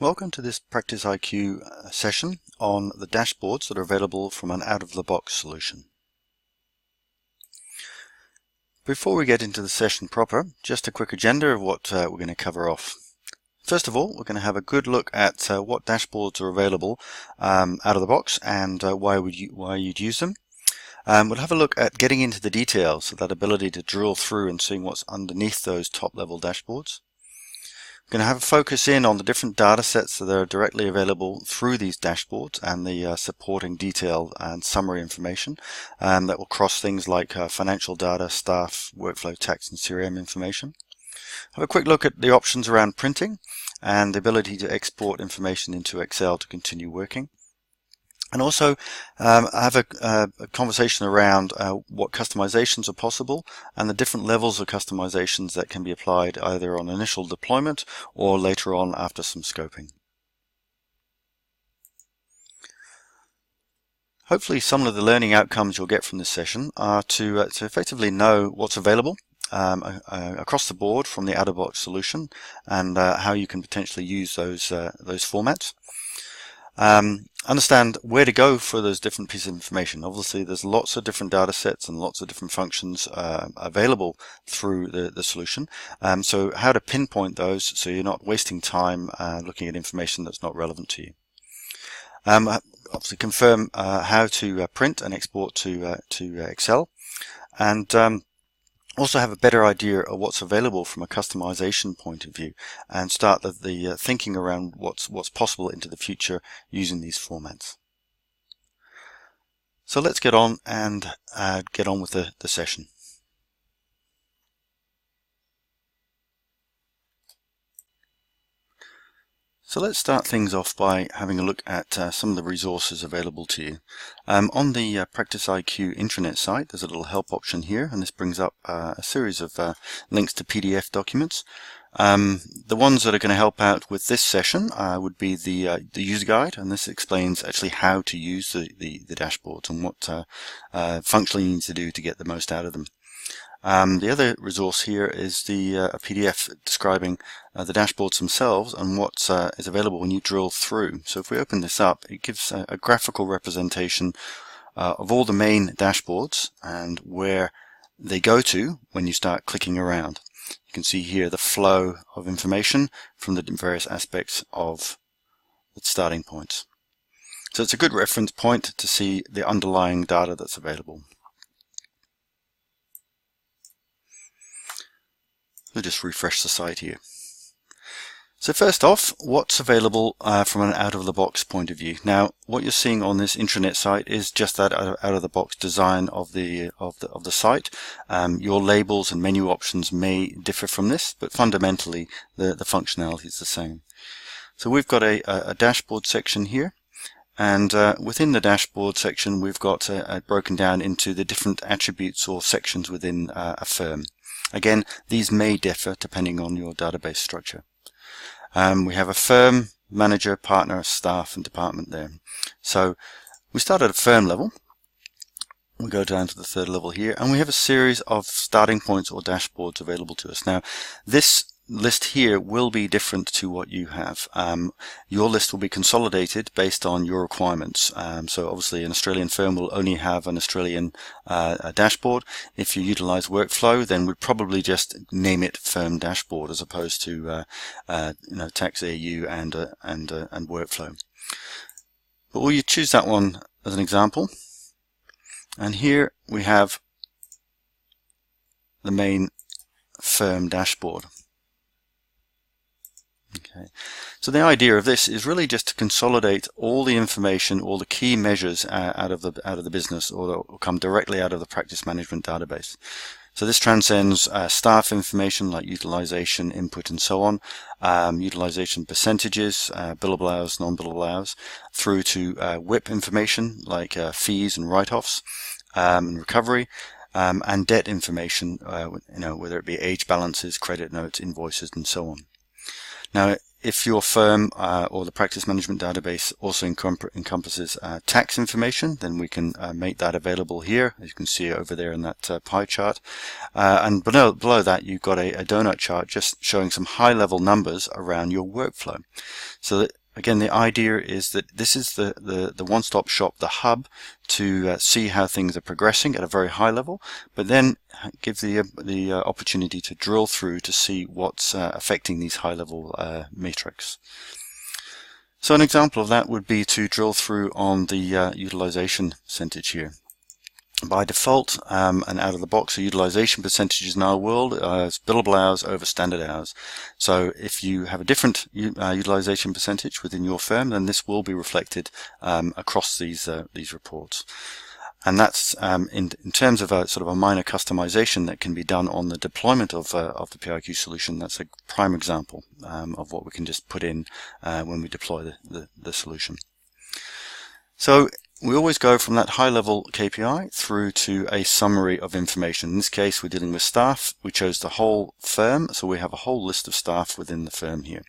Welcome to this Practice IQ session on the dashboards that are available from an out-of-the-box solution. Before we get into the session proper, just a quick agenda of what we're going to cover off. First of all, we're going to have a good look at what dashboards are available out of the box and why you'd use them. We'll have a look at getting into the details, so that ability to drill through and seeing what's underneath those top-level dashboards. We're going to have a focus in on the different data sets that are directly available through these dashboards and the supporting detail and summary information that will cross things like financial data, staff, workflow, tax and CRM information. Have a quick look at the options around printing and the ability to export information into Excel to continue working. And also have a conversation around what customizations are possible and the different levels of customizations that can be applied either on initial deployment or later on after some scoping. Hopefully some of the learning outcomes you'll get from this session are to effectively know what's available across the board from the out-of-box solution and how you can potentially use those formats. Understand where to go for those different pieces of information. Obviously there's lots of different data sets and lots of different functions available through the solution. So how to pinpoint those so you're not wasting time looking at information that's not relevant to you. Obviously confirm how to print and export to Excel, and also have a better idea of what's available from a customization point of view and start the thinking around what's possible into the future using these formats. So let's get on and get on with the session. So let's start things off by having a look at some of the resources available to you. On the Practice IQ intranet site, there's a little help option here, and this brings up a series of links to PDF documents. The ones that are going to help out with this session would be the user guide, and this explains actually how to use the dashboards and what functionally you need to do to get the most out of them. The other resource here is a PDF describing the dashboards themselves and what is available when you drill through. So if we open this up, it gives a graphical representation of all the main dashboards and where they go to when you start clicking around. You can see here the flow of information from the various aspects of the starting points. So it's a good reference point to see the underlying data that's available. We'll just refresh the site here. So first off, what's available from an out-of-the-box point of view? Now, what you're seeing on this intranet site is just that out-of-the-box design of the site. Your labels and menu options may differ from this, but fundamentally the functionality is the same. So we've got a dashboard section here, and within the dashboard section we've got broken down into the different attributes or sections within a firm. Again, these may differ depending on your database structure. We have a firm, manager, partner, staff and department there. So we start at a firm level. We go down to the third level here, and we have a series of starting points or dashboards available to us. Now, this list here will be different to what you have. Your list will be consolidated based on your requirements. So obviously an Australian firm will only have an Australian dashboard. If you utilize workflow, then we'd probably just name it firm dashboard as opposed to tax AU and workflow. But we'll choose that one as an example. And here we have the main firm dashboard. Okay, so the idea of this is really just to consolidate all the information, all the key measures out of the business, or that will come directly out of the practice management database. So this transcends staff information like utilization, input, and so on, utilization percentages, billable hours, non-billable hours, through to WIP information like fees and write-offs, and recovery, and debt information, whether it be age balances, credit notes, invoices, and so on. Now, if your firm or the practice management database also encompasses tax information, then we can make that available here. As you can see over there in that pie chart. And below that, you've got a donut chart just showing some high-level numbers around your workflow. So that, again, the idea is that this is the one-stop shop, the hub, to see how things are progressing at a very high level, but then give the opportunity to drill through to see what's affecting these high-level metrics. So an example of that would be to drill through on the utilization percentage here. By default, and out of the box, the utilization percentages in our world is billable hours over standard hours. So if you have a different utilization percentage within your firm, then this will be reflected across these reports. And that's in terms of a sort of a minor customization that can be done on the deployment of the PIQ solution. That's a prime example of what we can just put in when we deploy the solution. So we always go from that high-level KPI through to a summary of information. In this case, we're dealing with staff. We chose the whole firm, so we have a whole list of staff within the firm here.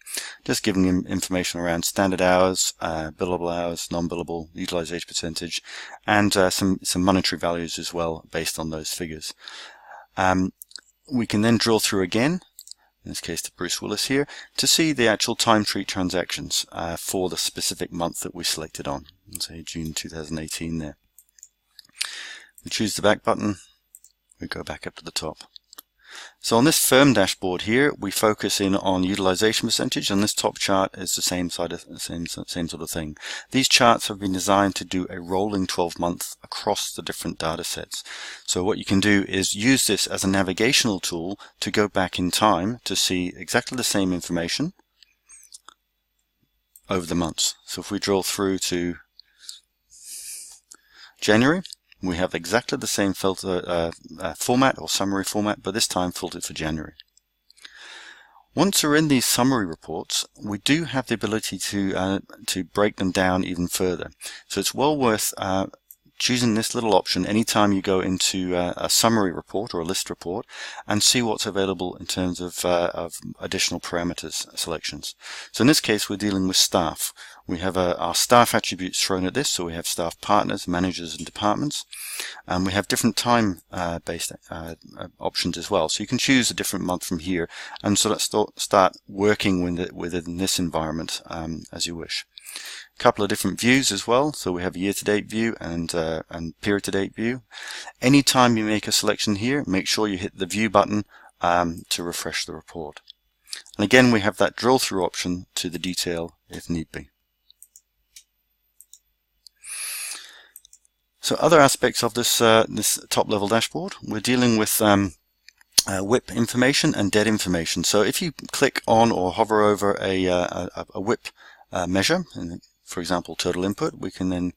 Just giving them information around standard hours, billable hours, non-billable, utilization percentage, and some monetary values as well based on those figures. We can then drill through again, in this case to Bruce Willis here, to see the actual time sheet transactions for the specific month that we selected on. Let's say June 2018 there. We choose the back button, we go back up to the top. So on this firm dashboard here, we focus in on utilization percentage, and this top chart is the same sort of thing. These charts have been designed to do a rolling 12-month across the different data sets. So what you can do is use this as a navigational tool to go back in time to see exactly the same information over the months. So if we drill through to January, we have exactly the same filter format or summary format, but this time filtered for January. Once we're in these summary reports, we do have the ability to break them down even further. So it's well worth choosing this little option anytime you go into a summary report or a list report and see what's available in terms of additional parameters selections. So in this case, we're dealing with staff. We have our staff attributes thrown at this, so we have staff partners, managers, and departments. And we have different time-based options as well. So you can choose a different month from here and sort of start working within this environment as you wish. A couple of different views as well. So we have a year-to-date view and period-to-date view. Anytime you make a selection here, make sure you hit the View button to refresh the report. And again, we have that drill-through option to the detail if need be. So other aspects of this top-level dashboard, we're dealing with WIP information and debt information. So if you click on or hover over a WIP measure, for example total input, we can then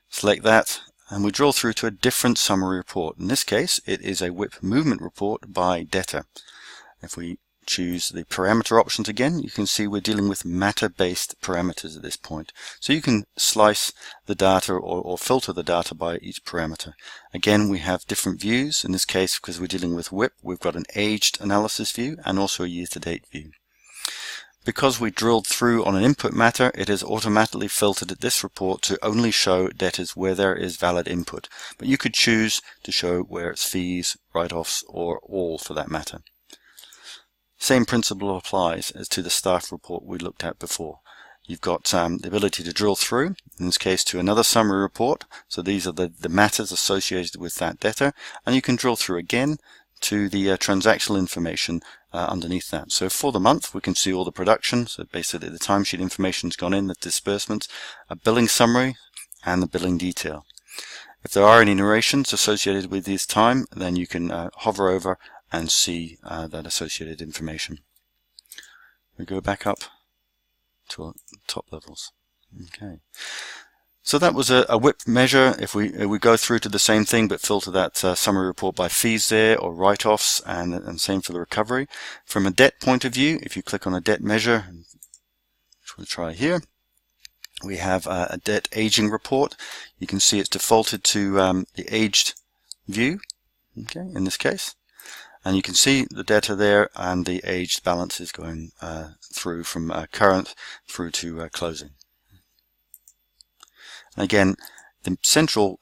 select that and we drill through to a different summary report. In this case, it is a WIP movement report by debtor. If we choose the parameter options again, you can see we're dealing with matter-based parameters at this point. So you can slice the data or filter the data by each parameter. Again, we have different views. In this case, because we're dealing with WIP, we've got an aged analysis view and also a year-to-date view. Because we drilled through on an input matter, it has automatically filtered this report to only show debtors where there is valid input. But you could choose to show where it's fees, write-offs, or all for that matter. Same principle applies as to the staff report we looked at before. You've got the ability to drill through, in this case to another summary report. So these are the matters associated with that debtor, and you can drill through again to the transactional information underneath that. So for the month, we can see all the production. So basically the timesheet information's gone in, the disbursements, a billing summary, and the billing detail. If there are any narrations associated with this time, then you can hover over and see that associated information. We go back up to our top levels. Okay. So that was a WIP measure. If we go through to the same thing but filter that summary report by fees there or write-offs, and same for the recovery. From a debt point of view, if you click on a debt measure, which we'll try here, we have a debt aging report. You can see it's defaulted to the aged view, okay, in this case. And you can see the data there and the aged balances going through from current through to closing. And again, the central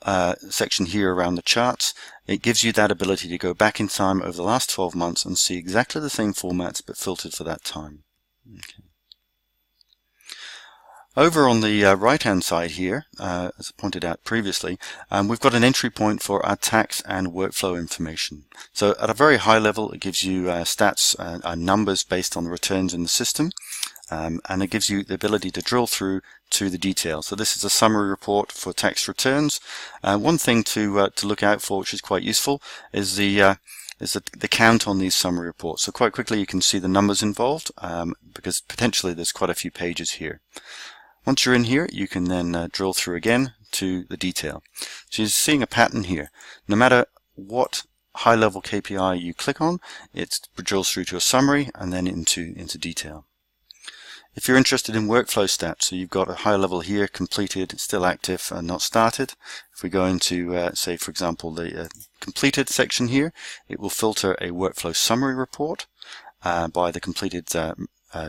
section here around the charts, it gives you that ability to go back in time over the last 12 months and see exactly the same formats but filtered for that time. Okay. Over on the right-hand side here, as I pointed out previously, we've got an entry point for our tax and workflow information. So at a very high level, it gives you stats and numbers based on the returns in the system, and it gives you the ability to drill through to the detail. So this is a summary report for tax returns. One thing to look out for, which is quite useful, is the count on these summary reports. So quite quickly you can see the numbers involved, because potentially there's quite a few pages here. Once you're in here, you can then drill through again to the detail. So you're seeing a pattern here. No matter what high-level KPI you click on, it drills through to a summary and then into detail. If you're interested in workflow stats, so you've got a high level here, completed, still active, and not started. If we go into, say, for example, the completed section here, it will filter a workflow summary report by the completed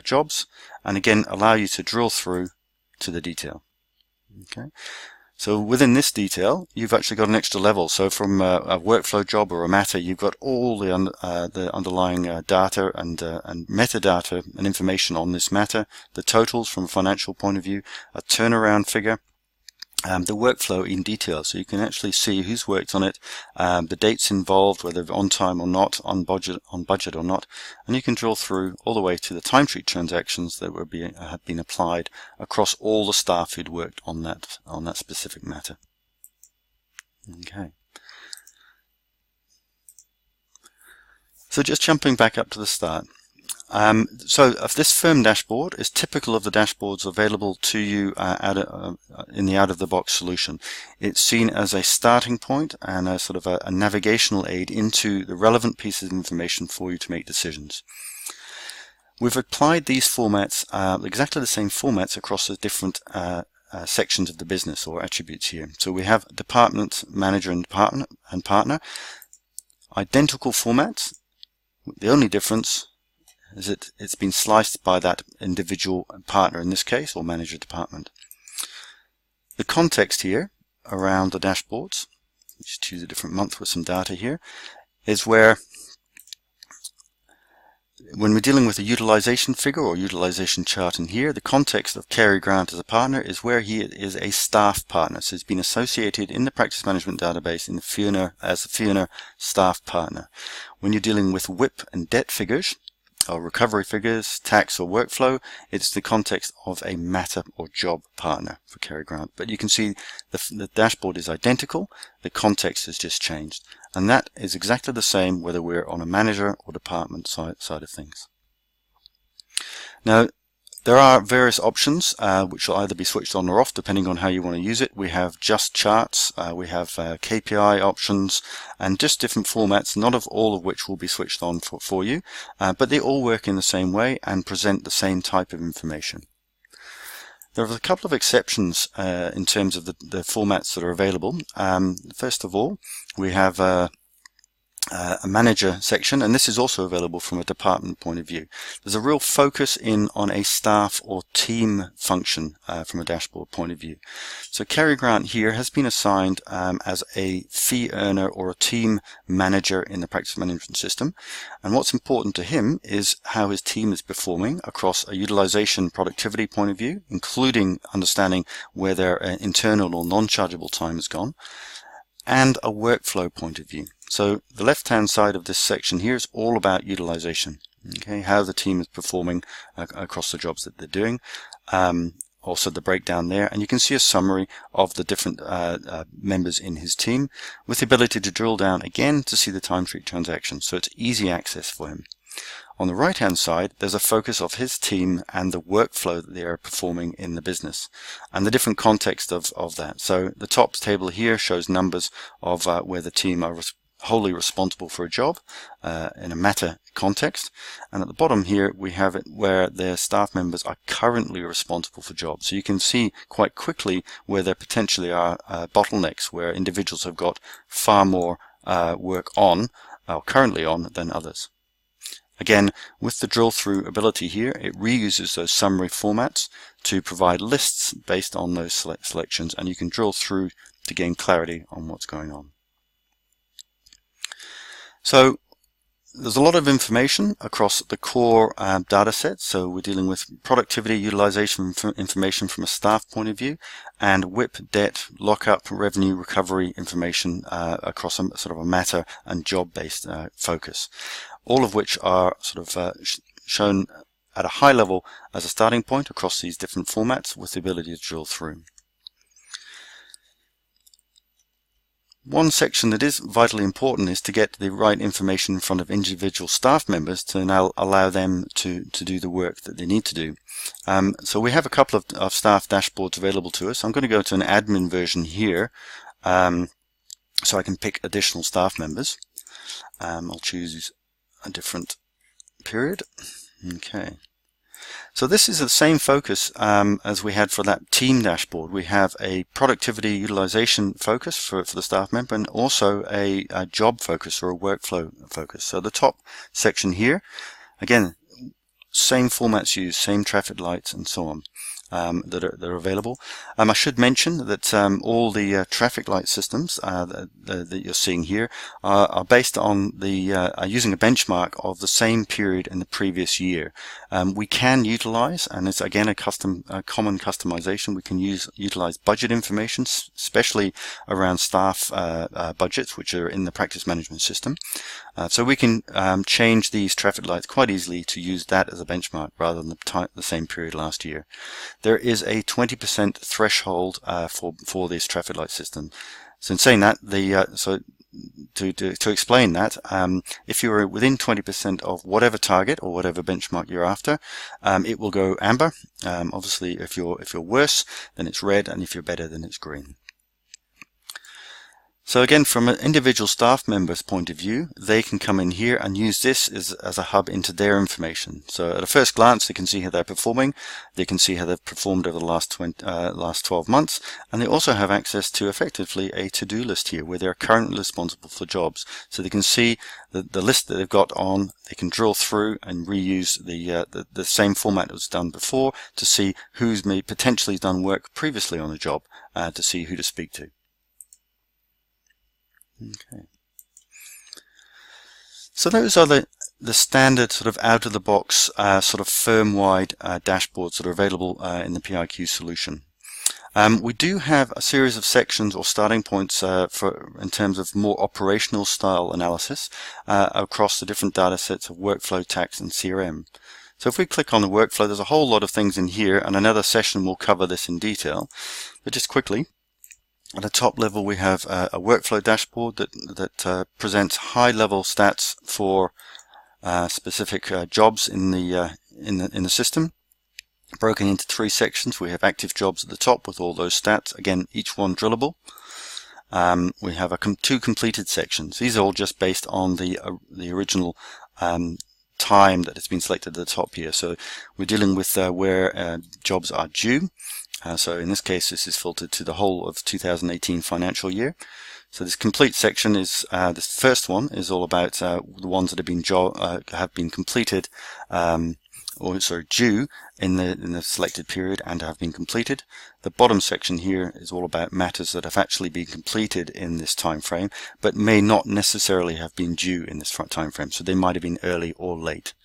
jobs, and again allow you to drill through to the detail. Okay, so within this detail you've actually got an extra level. So from a workflow job or a matter, you've got all the underlying data and metadata and information on this matter, the totals from a financial point of view, a turnaround figure, the workflow in detail, so you can actually see who's worked on it, the dates involved, whether on time or not, on budget or not, and you can drill through all the way to the timesheet transactions that have been applied across all the staff who'd worked on that specific matter. Okay. So just jumping back up to the start. So this firm dashboard is typical of the dashboards available to you in the out-of-the-box solution. It's seen as a starting point and a sort of a navigational aid into the relevant pieces of information for you to make decisions. We've applied these formats, exactly the same formats, across the different sections of the business or attributes here. So we have department, manager, and partner. Identical formats. The only difference is it's been sliced by that individual partner in this case, or manager department. The context here around the dashboards, just choose a different month with some data here, is where when we're dealing with a utilization figure or utilization chart in here, the context of Cary Grant as a partner is where he is a staff partner. So he's been associated in the practice management database in the FIONA as a FIONA staff partner. When you're dealing with WIP and debt figures, or recovery figures, tax or workflow, it's the context of a matter or job partner for Cary Grant. But you can see the dashboard is identical, the context has just changed. And that is exactly the same whether we're on a manager or department side of things. Now, there are various options which will either be switched on or off depending on how you want to use it. We have just charts, we have KPI options, and just different formats, not of all of which will be switched on for you, but they all work in the same way and present the same type of information. There are a couple of exceptions in terms of the formats that are available. First of all, we have a manager section, and this is also available from a department point of view. There's a real focus on a staff or team function from a dashboard point of view. So Cary Grant here has been assigned as a fee earner or a team manager in the practice management system, and what's important to him is how his team is performing across a utilization productivity point of view, including understanding where their internal or non-chargeable time has gone, and a workflow point of view. So the left-hand side of this section here is all about utilization, okay, how the team is performing across the jobs that they're doing. Also the breakdown there, and you can see a summary of the different members in his team with the ability to drill down again to see the timesheet transactions, so it's easy access for him. On the right-hand side, there's a focus of his team and the workflow that they are performing in the business and the different context of that. So the top table here shows numbers of where the team are wholly responsible for a job in a matter context, and at the bottom here we have it where their staff members are currently responsible for jobs. So you can see quite quickly where there potentially are bottlenecks, where individuals have got far more work on currently on than others. Again, with the drill through ability here, it reuses those summary formats to provide lists based on those selections, and you can drill through to gain clarity on what's going on. So there's a lot of information across the core data set. So we're dealing with productivity, utilization information from a staff point of view, and WIP, debt, lockup, revenue, recovery information across a sort of a matter and job-based focus. All of which are sort of shown at a high level as a starting point across these different formats with the ability to drill through. One section that is vitally important is to get the right information in front of individual staff members to now allow them to do the work that they need to do. So we have a couple of staff dashboards available to us. I'm going to go to an admin version here so I can pick additional staff members. I'll choose a different period. Okay. So this is the same focus as we had for that team dashboard. We have a productivity utilization focus for the staff member, and also a job focus or a workflow focus. So the top section here, again, same formats used, same traffic lights and so on that are available. I should mention that all the traffic light systems that you're seeing here are based on using a benchmark of the same period in the previous year. We can utilize, and it's again a common customization, we can utilize budget information, especially around staff budgets, which are in the practice management system. So we can change these traffic lights quite easily to use that as a benchmark rather than the same period last year. There is a 20% threshold for this traffic light system. So in saying that, to explain that, if you are within 20% of whatever target or whatever benchmark you're after, it will go amber. Obviously, if you're worse, then it's red, and if you're better, then it's green. So again, from an individual staff member's point of view, they can come in here and use this as a hub into their information. So at a first glance, they can see how they're performing. They can see how they've performed over the last 12 months. And they also have access to effectively a to-do list here where they're currently responsible for jobs. So they can see the list that they've got on. They can drill through and reuse the same format that was done before to see who's potentially done work previously on a job to see who to speak to. Okay. So those are the standard sort of out-of-the-box sort of firm-wide dashboards that are available in the PIQ solution. We do have a series of sections or starting points in terms of more operational style analysis across the different data sets of workflow, tax, and CRM. So if we click on the workflow, there's a whole lot of things in here, and another session will cover this in detail. But just quickly, at the top level, we have a workflow dashboard that presents high-level stats for specific jobs in the system, broken into 3 sections. We have active jobs at the top with all those stats. Again, each one drillable. We have 2 completed sections. These are all just based on the original time that has been selected at the top here. So we're dealing with where jobs are due. So in this case, this is filtered to the whole of 2018 financial year. So this complete section is this first one is all about the ones that have been completed, due in the selected period and have been completed. The bottom section here is all about matters that have actually been completed in this time frame, but may not necessarily have been due in this time frame. So they might have been early or late.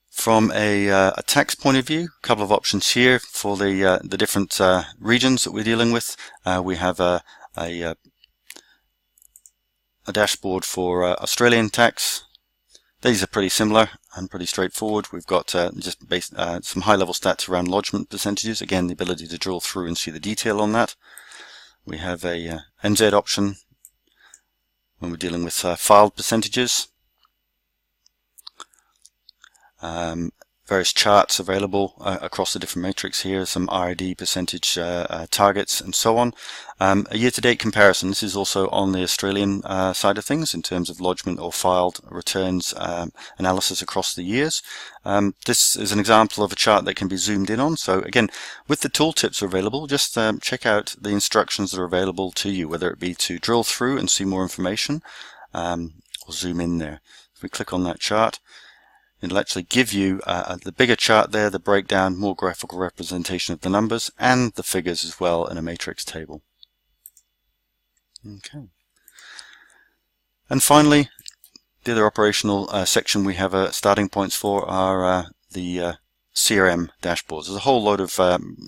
From a tax point of view, a couple of options here for the different regions that we're dealing with. We have a dashboard for Australian tax. These are pretty similar and pretty straightforward. We've got just some high-level stats around lodgement percentages. Again, the ability to drill through and see the detail on that. We have a NZ option when we're dealing with filed percentages. various charts available across the different matrix here, some RID percentage targets and so on. A year-to-date comparison. This is also on the Australian side of things in terms of lodgement or filed returns analysis across the years. This is an example of a chart that can be zoomed in on. So again, with the tooltips available, just check out the instructions that are available to you, whether it be to drill through and see more information or zoom in there. If we click on that chart, it'll actually give you the bigger chart there, the breakdown, more graphical representation of the numbers and the figures as well in a matrix table. Okay. And finally, the other operational section we have starting points for are the CRM dashboards. There's a whole load of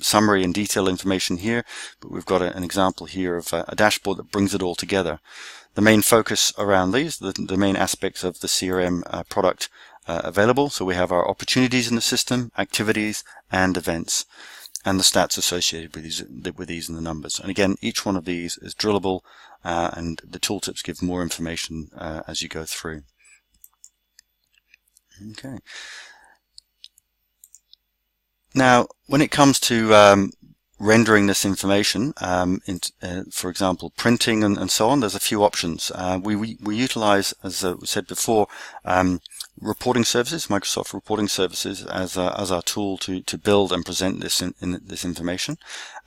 summary and detailed information here, but we've got an example here of a dashboard that brings it all together. The main focus around these, the main aspects of the CRM product available. So we have our opportunities in the system, activities and events, and the stats associated with these and the numbers. And again, each one of these is drillable, and the tooltips give more information as you go through. Okay. Now, when it comes to rendering this information, for example, printing and so on, there's a few options. We utilize, as we said before, reporting services, Microsoft reporting services, as our tool to build and present this information,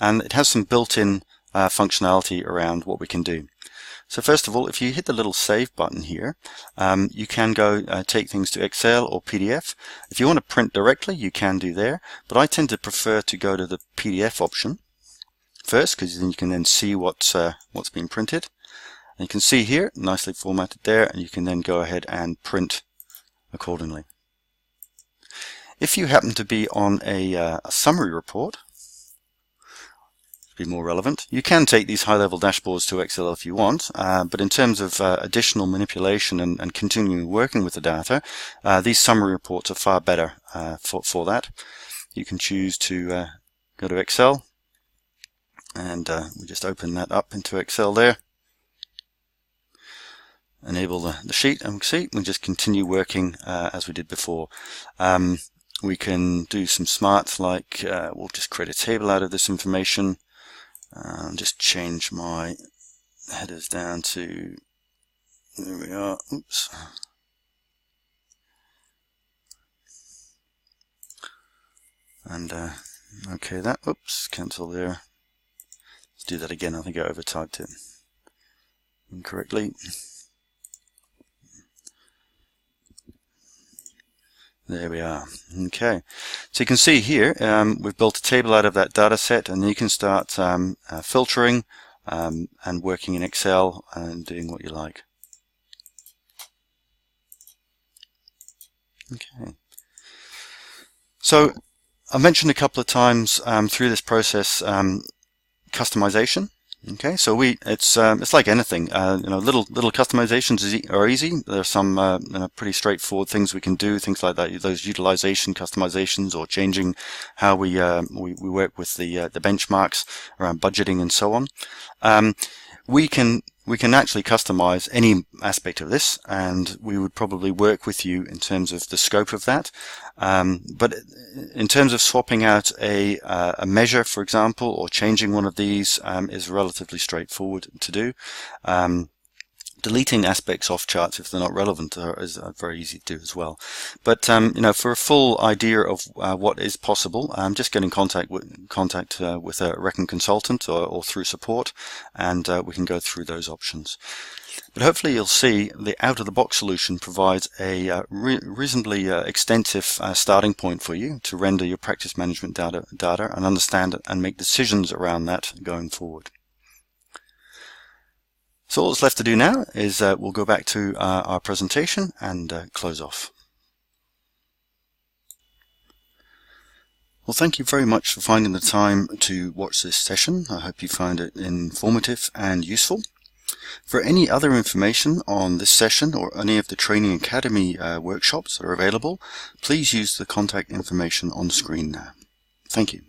and it has some built-in functionality around what we can do. So first of all, if you hit the little save button here, you can go take things to Excel or PDF. If you want to print directly, you can do there, but I tend to prefer to go to the PDF option first, because then you can then see what's being printed. And you can see here, nicely formatted there, and you can then go ahead and print accordingly. If you happen to be on a summary report, to be more relevant, you can take these high-level dashboards to Excel if you want, but in terms of additional manipulation and continuing working with the data, these summary reports are far better for that. You can choose to go to Excel, and we just open that up into Excel there. Enable the sheet, and see we just continue working as we did before. We can do some smarts like we'll just create a table out of this information. Just change my headers down to, there we are, oops. And okay, that, oops, cancel there. Let's do that again. I think I overtyped it incorrectly. There we are. Okay, so you can see here we've built a table out of that data set, and you can start filtering and working in Excel and doing what you like. Okay, so I mentioned a couple of times through this process customization. Okay, so it's like anything, little customizations are easy. There are some pretty straightforward things we can do, things like that, those utilization customizations, or changing how we work with the benchmarks around budgeting and so on. We can actually customize any aspect of this, and we would probably work with you in terms of the scope of that. But in terms of swapping out a measure, for example, or changing one of these is relatively straightforward to do. Deleting aspects off charts if they're not relevant is very easy to do as well. But for a full idea of what is possible, just get in contact with a Reckon consultant or through support, and we can go through those options. But hopefully you'll see the out-of-the-box solution provides a reasonably extensive starting point for you to render your practice management data and understand it and make decisions around that going forward. So all that's left to do now is we'll go back to our presentation and close off. Well, thank you very much for finding the time to watch this session. I hope you find it informative and useful. For any other information on this session or any of the Training Academy workshops that are available, please use the contact information on screen now. Thank you.